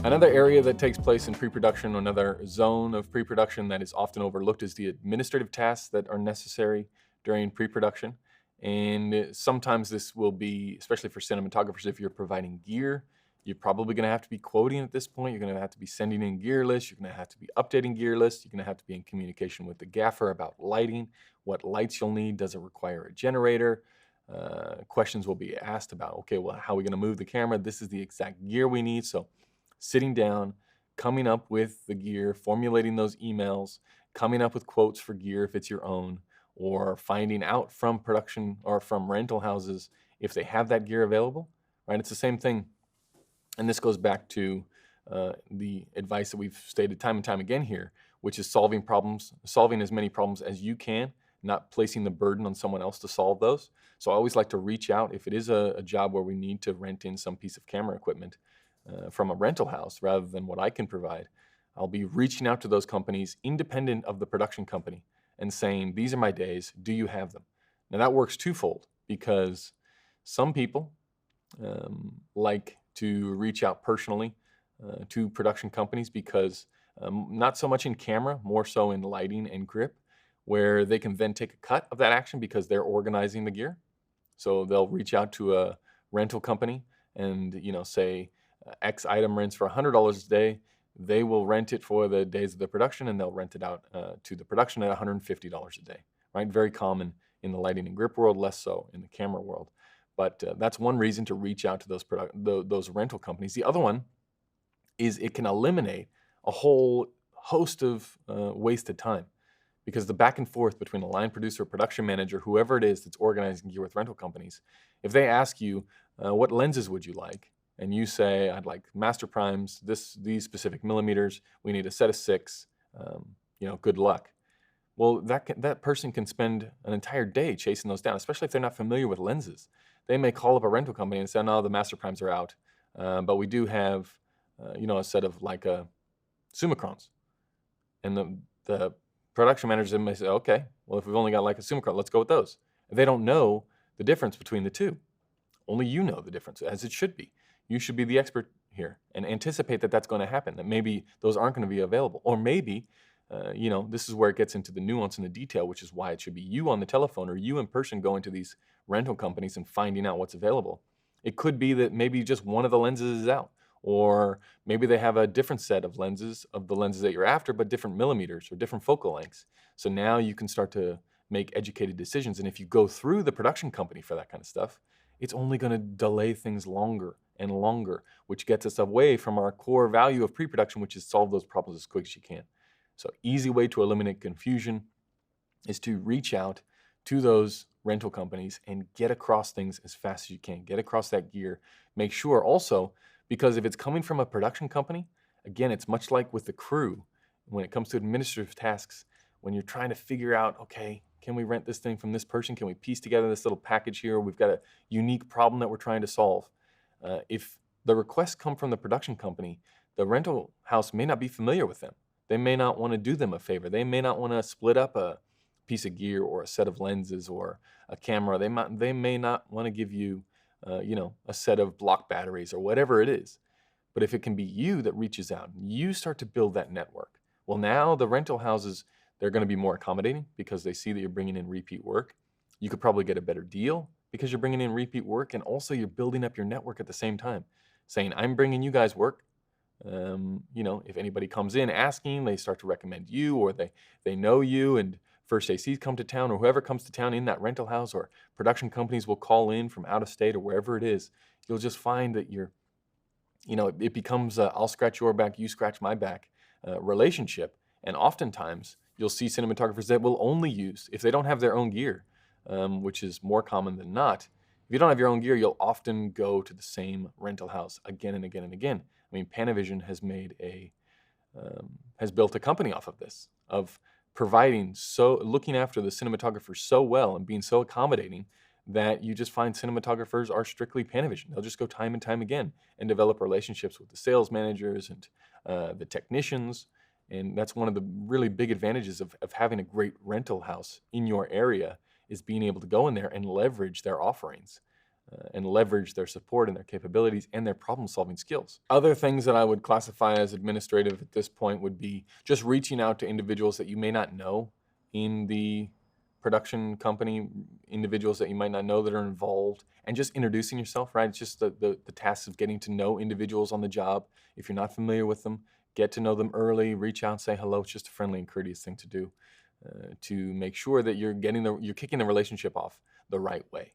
Another area that takes place in pre-production, another zone of pre-production that is often overlooked, is the administrative tasks that are necessary during pre-production. And sometimes this will be, especially for cinematographers, if you're providing gear, you're probably going to have to be quoting at this point. You're going to have to be sending in gear lists. You're going to have to be updating gear lists. You're going to have to be in communication with the gaffer about lighting, what lights you'll need. Does it require a generator? Questions will be asked about, okay, well, how are we going to move the camera? This is the exact gear we need. So sitting down, coming up with the gear, formulating those emails, coming up with quotes for gear if it's your own, or finding out from production or from rental houses if they have that gear available, right? It's the same thing. And this goes back to the advice that we've stated time and time again here, which is solving as many problems as you can, not placing the burden on someone else to solve those. So I always like to reach out if it is a job where we need to rent in some piece of camera equipment from a rental house rather than what I can provide. I'll be reaching out to those companies independent of the production company and saying, these are my days, do you have them? Now that works twofold, because some people like to reach out personally to production companies because not so much in camera, more so in lighting and grip, where they can then take a cut of that action because they're organizing the gear. So they'll reach out to a rental company and say X item rents for $100 a day. They will rent it for the days of the production, and they'll rent it out to the production at $150 a day. Right? Very common in the lighting and grip world, less so in the camera world. But that's one reason to reach out to those rental companies. The other one is it can eliminate a whole host of wasted time, because the back and forth between a line producer, production manager, whoever it is that's organizing gear with rental companies, if they ask you, what lenses would you like? And you say, I'd like master primes, these specific millimeters, we need a set of 6, good luck. Well, that person can spend an entire day chasing those down, especially if they're not familiar with lenses. They may call up a rental company and say, no, the master primes are out, but we do have, a set of like Summicrons. And the production managers may say, okay, well, if we've only got like a Summicron, let's go with those. They don't know the difference between the two. Only you know the difference, as it should be. You should be the expert here and anticipate that that's going to happen, that maybe those aren't going to be available. Or maybe, this is where it gets into the nuance and the detail, which is why it should be you on the telephone or you in person going to these rental companies and finding out what's available. It could be that maybe just one of the lenses is out, or maybe they have a different set of lenses, that you're after, but different millimeters or different focal lengths. So now you can start to make educated decisions. And if you go through the production company for that kind of stuff, it's only going to delay things longer and longer, which gets us away from our core value of pre-production, which is solve those problems as quick as you can. So easy way to eliminate confusion is to reach out to those rental companies and get across things as fast as you can. Get across that gear. Make sure also, because if it's coming from a production company, again, it's much like with the crew when it comes to administrative tasks, when you're trying to figure out, okay, can we rent this thing from this person? Can we piece together this little package here? We've got a unique problem that we're trying to solve. If the requests come from the production company, the rental house may not be familiar with them. They may not want to do them a favor. They may not want to split up a piece of gear or a set of lenses or a camera. They may not want to give you, a set of block batteries or whatever it is. But if it can be you that reaches out and you start to build that network, well, now the rental houses, they're going to be more accommodating because they see that you're bringing in repeat work. You could probably get a better deal because you're bringing in repeat work, and also you're building up your network at the same time, saying, I'm bringing you guys work. If anybody comes in asking, they start to recommend you, or they know you, and First ACs come to town, or whoever comes to town in that rental house, or production companies will call in from out of state or wherever it is. You'll just find that it becomes a I'll scratch your back, you scratch my back relationship. And oftentimes you'll see cinematographers that will only use, if they don't have their own gear, which is more common than not. If you don't have your own gear, you'll often go to the same rental house again and again and again. I mean, Panavision has built a company off of this, of looking after the cinematographers so well and being so accommodating that you just find cinematographers are strictly Panavision. They'll just go time and time again and develop relationships with the sales managers and the technicians. And that's one of the really big advantages of having a great rental house in your area, is being able to go in there and leverage their offerings. and leverage their support and their capabilities and their problem solving skills. Other things that I would classify as administrative at this point would be just reaching out to individuals that you may not know in the production company, individuals that you might not know that are involved, and just introducing yourself, right? It's just the tasks of getting to know individuals on the job. If you're not familiar with them, get to know them early, reach out, say hello. It's just a friendly and courteous thing to do to make sure that you're kicking the relationship off the right way.